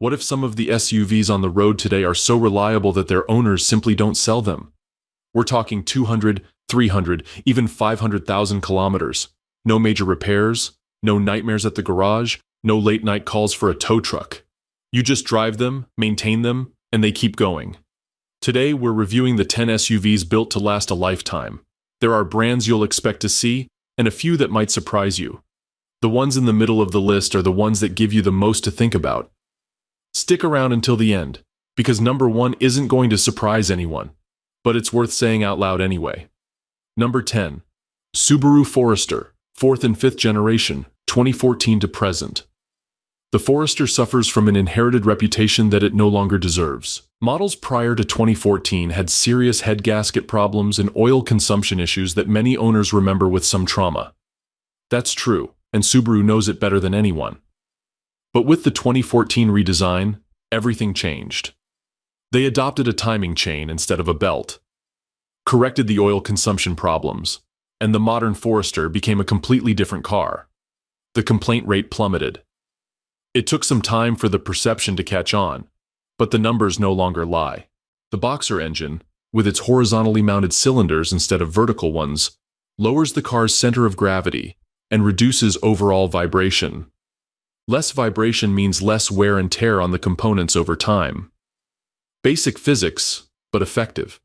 What if some of the SUVs on the road today are so reliable that their owners simply don't sell them? We're talking 200, 300, even 500,000 kilometers. No major repairs, no nightmares at the garage, no late-night calls for a tow truck. You just drive them, maintain them, and they keep going. Today, we're reviewing the 10 SUVs built to last a lifetime. There are brands you'll expect to see, and a few that might surprise you. The ones in the middle of the list are the ones that give you the most to think about. Stick around until the end, because number 1 isn't going to surprise anyone, but it's worth saying out loud anyway. Number 10. Subaru Forester, 4th and 5th generation, 2014 to present. The Forester suffers from an inherited reputation that it no longer deserves. Models prior to 2014 had serious head gasket problems and oil consumption issues that many owners remember with some trauma. That's true, and Subaru knows it better than anyone. But with the 2014 redesign, everything changed. They adopted a timing chain instead of a belt, corrected the oil consumption problems, and the modern Forester became a completely different car. The complaint rate plummeted. It took some time for the perception to catch on, but the numbers no longer lie. The Boxer engine, with its horizontally mounted cylinders instead of vertical ones, lowers the car's center of gravity and reduces overall vibration. Less vibration means less wear and tear on the components over time. Basic physics, but effective.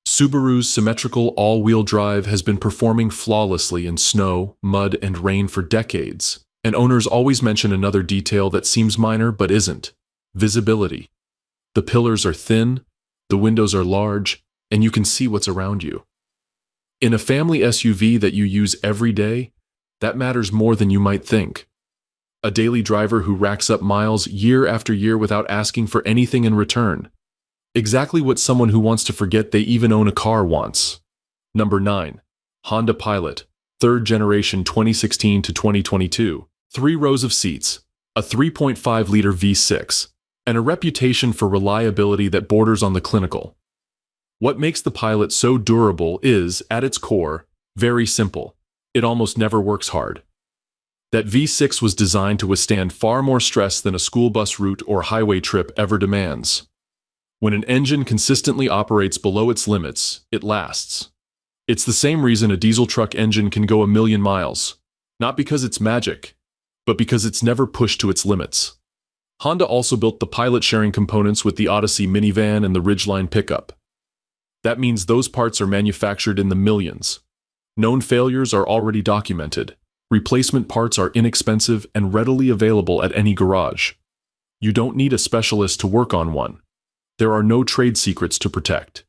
Subaru's symmetrical all-wheel drive has been performing flawlessly in snow, mud, and rain for decades, and owners always mention another detail that seems minor but isn't: visibility. The pillars are thin, the windows are large, and you can see what's around you. In a family SUV that you use every day, that matters more than you might think. A daily driver who racks up miles year after year without asking for anything in return. Exactly what someone who wants to forget they even own a car wants. Number 9. Honda Pilot, 3rd generation 2016 to 2022. 3 rows of seats, a 3.5-liter V6, and a reputation for reliability that borders on the clinical. What makes the Pilot so durable is, at its core, very simple. It almost never works hard. That V6 was designed to withstand far more stress than a school bus route or highway trip ever demands. When an engine consistently operates below its limits, it lasts. It's the same reason a diesel truck engine can go a million miles. Not because it's magic, but because it's never pushed to its limits. Honda also built the Pilot sharing components with the Odyssey minivan and the Ridgeline pickup. That means those parts are manufactured in the millions. Known failures are already documented. Replacement parts are inexpensive and readily available at any garage. You don't need a specialist to work on one. There are no trade secrets to protect.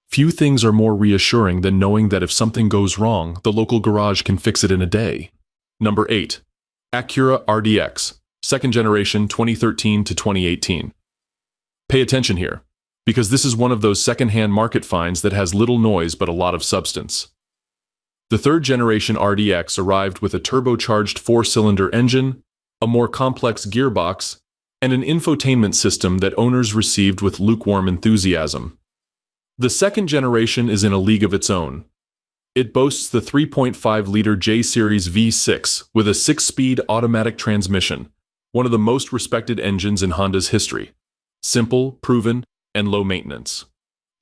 Few things are more reassuring than knowing that if something goes wrong, the local garage can fix it in a day. Number 8. Acura RDX, 2nd generation 2013 to 2018. Pay attention here, because this is one of those second-hand market finds that has little noise but a lot of substance. The 3rd generation RDX arrived with a turbocharged 4-cylinder engine, a more complex gearbox, and an infotainment system that owners received with lukewarm enthusiasm. The 2nd generation is in a league of its own. It boasts the 3.5-liter J-Series V6 with a 6-speed automatic transmission, one of the most respected engines in Honda's history. Simple, proven, and low maintenance.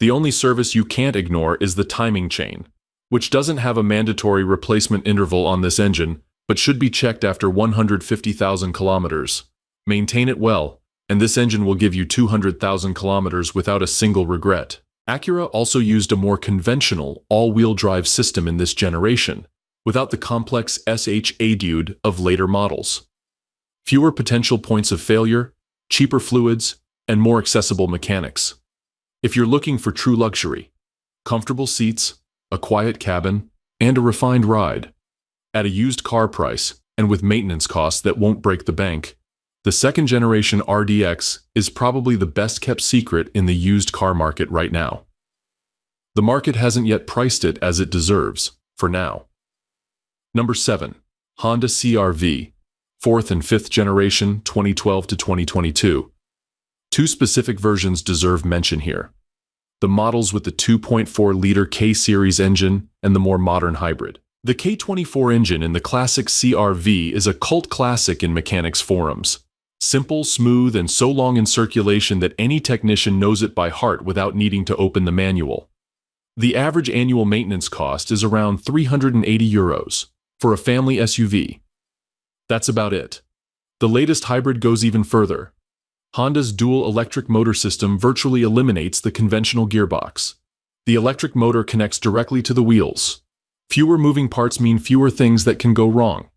The only service you can't ignore is the timing chain, which doesn't have a mandatory replacement interval on this engine, but should be checked after 150,000 kilometers. Maintain it well, and this engine will give you 200,000 kilometers without a single regret. Acura also used a more conventional all-wheel drive system in this generation, without the complex SH-ADUD of later models. Fewer potential points of failure, cheaper fluids, and more accessible mechanics. If you're looking for true luxury, comfortable seats, a quiet cabin, and a refined ride, at a used car price and with maintenance costs that won't break the bank, the 2nd generation RDX is probably the best-kept secret in the used car market right now. The market hasn't yet priced it as it deserves, for now. Number 7. Honda CR-V, 4th and 5th generation, 2012 to 2022. 2 specific versions deserve mention here. The models with the 2.4-liter K-Series engine and the more modern hybrid. The K24 engine in the classic CR-V is a cult classic in mechanics forums. Simple, smooth, and so long in circulation that any technician knows it by heart without needing to open the manual. The average annual maintenance cost is around €380 for a family SUV. That's about it. The latest hybrid goes even further. Honda's dual electric motor system virtually eliminates the conventional gearbox. The electric motor connects directly to the wheels. Fewer moving parts mean fewer things that can go wrong.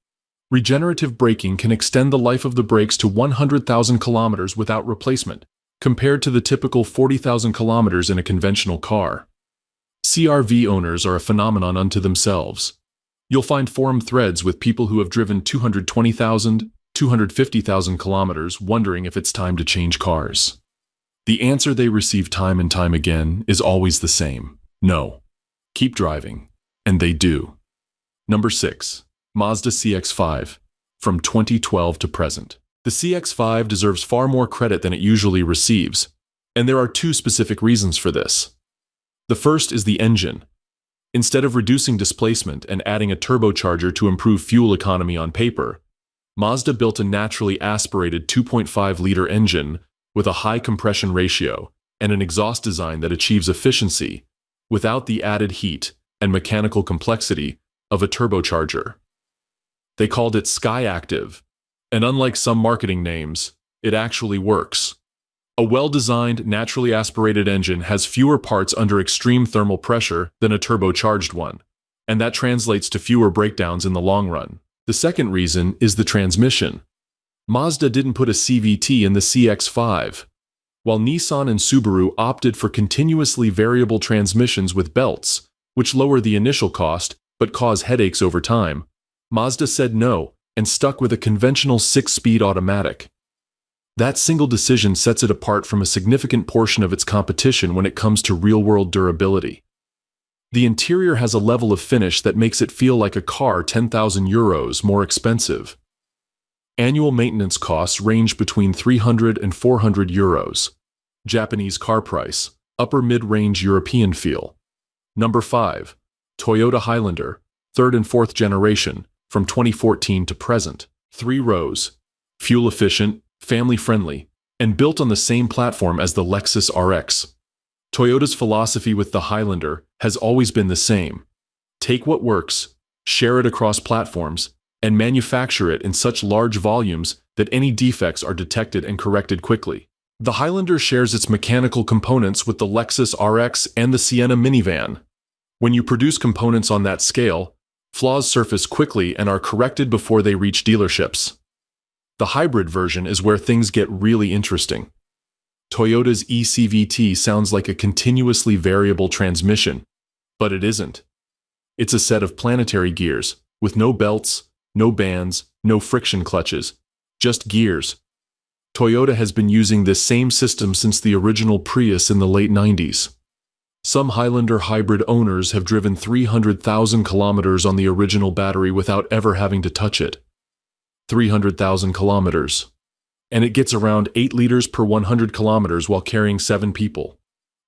Regenerative braking can extend the life of the brakes to 100,000 kilometers without replacement, compared to the typical 40,000 kilometers in a conventional car. CR-V owners are a phenomenon unto themselves. You'll find forum threads with people who have driven 220,000, 250,000 kilometers wondering if it's time to change cars. The answer they receive time and time again is always the same: no. Keep driving. And they do. Number 6. Mazda CX-5. From 2012 to present. The CX-5 deserves far more credit than it usually receives, and there are two specific reasons for this. The first is the engine. Instead of reducing displacement and adding a turbocharger to improve fuel economy on paper, Mazda built a naturally aspirated 2.5-liter engine with a high compression ratio and an exhaust design that achieves efficiency without the added heat and mechanical complexity of a turbocharger. They called it SkyActiv, and unlike some marketing names, it actually works. A well-designed, naturally aspirated engine has fewer parts under extreme thermal pressure than a turbocharged one, and that translates to fewer breakdowns in the long run. The second reason is the transmission. Mazda didn't put a CVT in the CX-5. While Nissan and Subaru opted for continuously variable transmissions with belts, which lower the initial cost but cause headaches over time, Mazda said no and stuck with a conventional 6-speed automatic. That single decision sets it apart from a significant portion of its competition when it comes to real-world durability. The interior has a level of finish that makes it feel like a car €10,000 more expensive. Annual maintenance costs range between €300 and €400. Japanese car price, upper mid-range European feel. Number 5. Toyota Highlander, 3rd and 4th generation, from 2014 to present. 3 rows, fuel-efficient, family-friendly, and built on the same platform as the Lexus RX. Toyota's philosophy with the Highlander has always been the same. Take what works, share it across platforms, and manufacture it in such large volumes that any defects are detected and corrected quickly. The Highlander shares its mechanical components with the Lexus RX and the Sienna minivan. When you produce components on that scale, flaws surface quickly and are corrected before they reach dealerships. The hybrid version is where things get really interesting. Toyota's eCVT sounds like a continuously variable transmission, but it isn't. It's a set of planetary gears, with no belts, no bands, no friction clutches, just gears. Toyota has been using this same system since the original Prius in the late 90s. Some Highlander hybrid owners have driven 300,000 kilometers on the original battery without ever having to touch it. 300,000 kilometers. And it gets around 8 liters per 100 kilometers while carrying 7 people.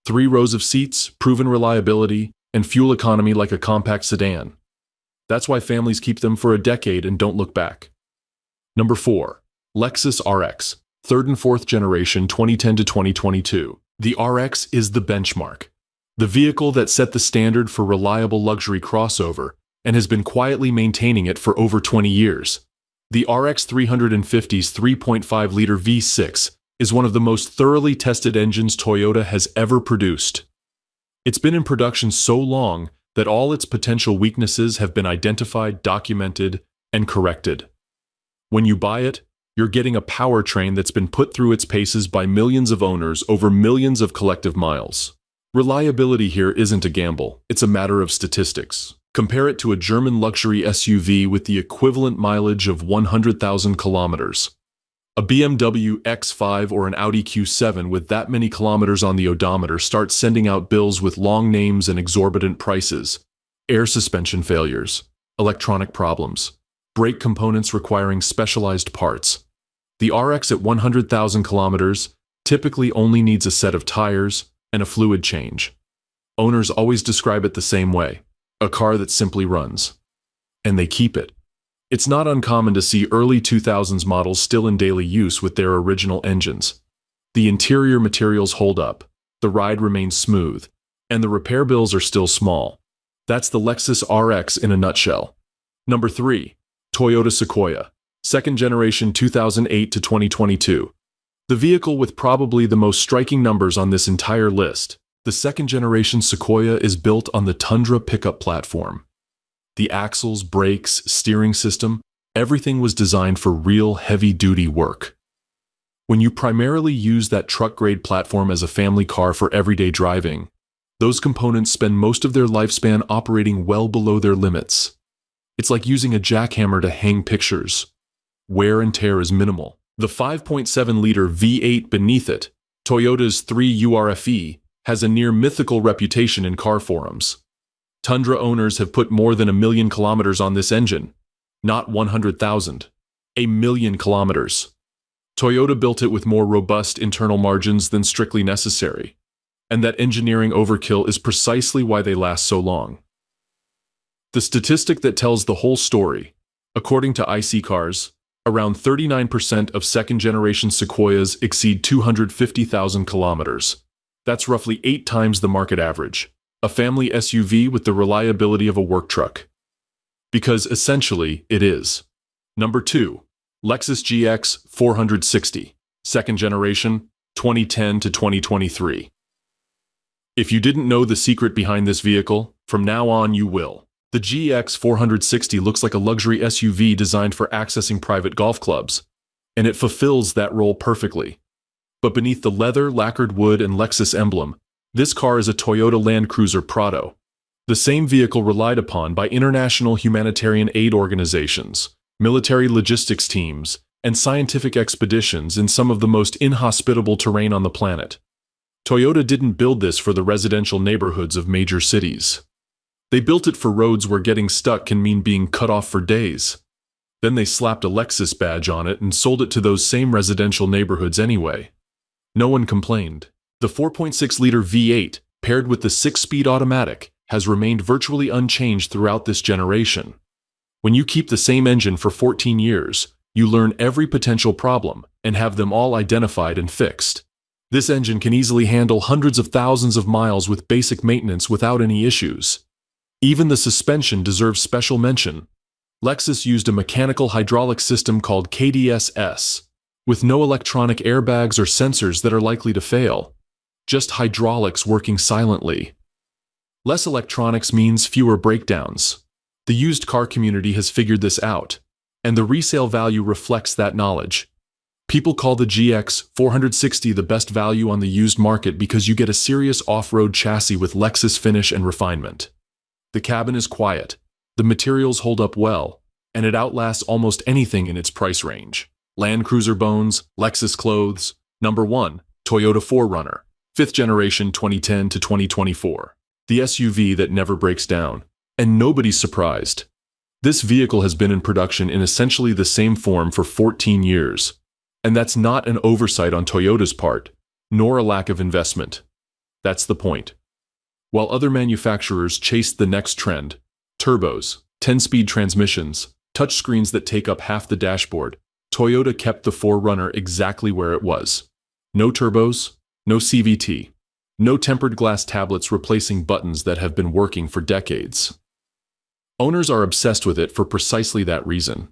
3 rows of seats, proven reliability, and fuel economy like a compact sedan. That's why families keep them for a decade and don't look back. Number 4. Lexus RX, 3rd and 4th generation, 2010 to 2022. The RX is the benchmark. The vehicle that set the standard for reliable luxury crossover and has been quietly maintaining it for over 20 years. The RX 350's 3.5-liter V6 is one of the most thoroughly tested engines Toyota has ever produced. It's been in production so long that all its potential weaknesses have been identified, documented, and corrected. When you buy it, you're getting a powertrain that's been put through its paces by millions of owners over millions of collective miles. Reliability here isn't a gamble, it's a matter of statistics. Compare it to a German luxury SUV with the equivalent mileage of 100,000 kilometers. A BMW X5 or an Audi Q7 with that many kilometers on the odometer starts sending out bills with long names and exorbitant prices. Air suspension failures, electronic problems, brake components requiring specialized parts. The RX at 100,000 kilometers typically only needs a set of tires and a fluid change. Owners always describe it the same way: a car that simply runs. And they keep it. It's not uncommon to see early 2000s models still in daily use with their original engines. The interior materials hold up, the ride remains smooth, and the repair bills are still small. That's the Lexus RX in a nutshell. Number 3. Toyota Sequoia, second generation 2008 to 2022. The vehicle with probably the most striking numbers on this entire list. The second generation Sequoia is built on the Tundra pickup platform. The axles, brakes, steering system, everything was designed for real heavy-duty work. When you primarily use that truck-grade platform as a family car for everyday driving, those components spend most of their lifespan operating well below their limits. It's like using a jackhammer to hang pictures. Wear and tear is minimal. The 5.7-liter V8 beneath it, Toyota's 3 URFE, has a near-mythical reputation in car forums. Tundra owners have put more than 1 million kilometers on this engine. Not 100,000. 1 million kilometers. Toyota built it with more robust internal margins than strictly necessary. And that engineering overkill is precisely why they last so long. The statistic that tells the whole story, according to IC Cars, around 39% of second-generation Sequoias exceed 250,000 kilometers. That's roughly 8 times the market average. A family SUV with the reliability of a work truck. Because essentially, it is. Number 2. Lexus GX 460, second generation, 2010 to 2023. If you didn't know the secret behind this vehicle, from now on you will. The GX 460 looks like a luxury SUV designed for accessing private golf clubs, and it fulfills that role perfectly. But beneath the leather, lacquered wood, and Lexus emblem, this car is a Toyota Land Cruiser Prado, the same vehicle relied upon by international humanitarian aid organizations, military logistics teams, and scientific expeditions in some of the most inhospitable terrain on the planet. Toyota didn't build this for the residential neighborhoods of major cities. They built it for roads where getting stuck can mean being cut off for days. Then they slapped a Lexus badge on it and sold it to those same residential neighborhoods anyway. No one complained. The 4.6-liter V8, paired with the 6-speed automatic, has remained virtually unchanged throughout this generation. When you keep the same engine for 14 years, you learn every potential problem and have them all identified and fixed. This engine can easily handle hundreds of thousands of miles with basic maintenance without any issues. Even the suspension deserves special mention. Lexus used a mechanical hydraulic system called KDS-S, with no electronic airbags or sensors that are likely to fail. Just hydraulics working silently. Less electronics means fewer breakdowns. The used car community has figured this out, and the resale value reflects that knowledge. People call the GX 460 the best value on the used market because you get a serious off-road chassis with Lexus finish and refinement. The cabin is quiet, the materials hold up well, and it outlasts almost anything in its price range. Land Cruiser bones, Lexus clothes. Number 1. Toyota 4Runner, 5th generation 2010 to 2024. The SUV that never breaks down. And nobody's surprised. This vehicle has been in production in essentially the same form for 14 years. And that's not an oversight on Toyota's part, nor a lack of investment. That's the point. While other manufacturers chased the next trend, turbos, 10-speed transmissions, touchscreens that take up half the dashboard, Toyota kept the 4Runner exactly where it was. No turbos, no CVT, no tempered glass tablets replacing buttons that have been working for decades. Owners are obsessed with it for precisely that reason.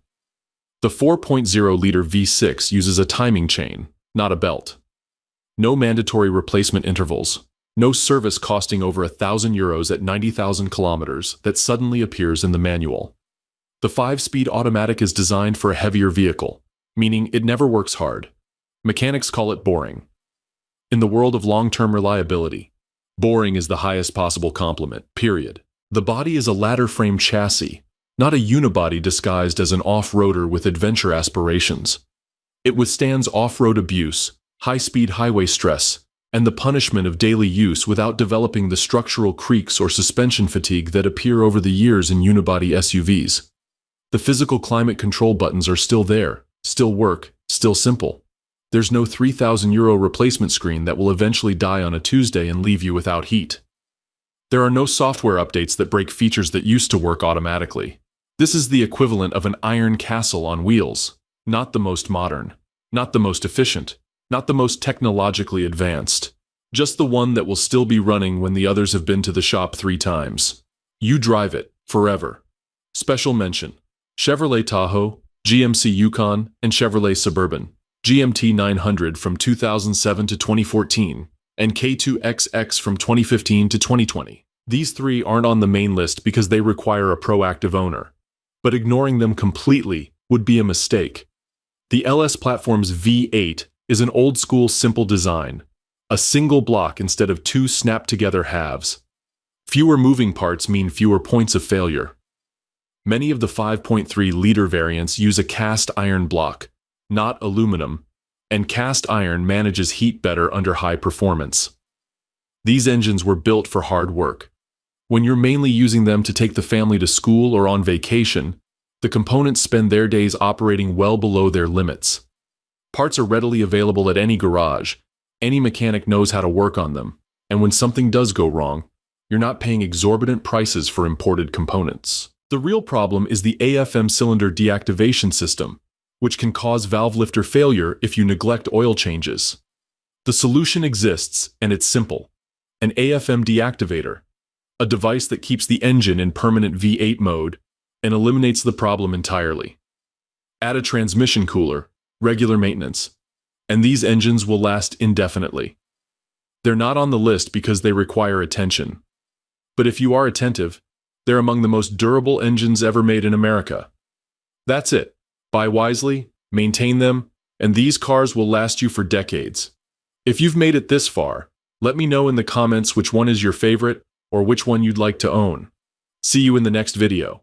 The 4.0-liter V6 uses a timing chain, not a belt. No mandatory replacement intervals. No service costing over €1,000 at 90,000 kilometers that suddenly appears in the manual. The 5-speed automatic is designed for a heavier vehicle, meaning it never works hard. Mechanics call it boring. In the world of long-term reliability, boring is the highest possible compliment, period. The body is a ladder-frame chassis, not a unibody disguised as an off-roader with adventure aspirations. It withstands off-road abuse, high-speed highway stress, and the punishment of daily use without developing the structural creaks or suspension fatigue that appear over the years in unibody SUVs. The physical climate control buttons are still there, still work, still simple. There's no €3,000 replacement screen that will eventually die on a Tuesday and leave you without heat. There are no software updates that break features that used to work automatically. This is the equivalent of an iron castle on wheels, not the most modern, not the most efficient, not the most technologically advanced, just the one that will still be running when the others have been to the shop 3 times. You drive it, forever. Special mention: Chevrolet Tahoe, GMC Yukon, and Chevrolet Suburban, GMT 900 from 2007 to 2014, and K2XX from 2015 to 2020. These 3 aren't on the main list because they require a proactive owner, but ignoring them completely would be a mistake. The LS Platform's V8 is an old-school simple design, a single block instead of 2 snap-together halves. Fewer moving parts mean fewer points of failure. Many of the 5.3-liter variants use a cast iron block, not aluminum, and cast iron manages heat better under high performance. These engines were built for hard work. When you're mainly using them to take the family to school or on vacation, the components spend their days operating well below their limits. Parts are readily available at any garage, any mechanic knows how to work on them, and when something does go wrong, you're not paying exorbitant prices for imported components. The real problem is the AFM cylinder deactivation system, which can cause valve lifter failure if you neglect oil changes. The solution exists, and it's simple: an AFM deactivator, a device that keeps the engine in permanent V8 mode and eliminates the problem entirely. Add a transmission cooler, regular maintenance, and these engines will last indefinitely. They're not on the list because they require attention. But if you are attentive, they're among the most durable engines ever made in America. That's it. Buy wisely, maintain them, and these cars will last you for decades. If you've made it this far, let me know in the comments which one is your favorite or which one you'd like to own. See you in the next video.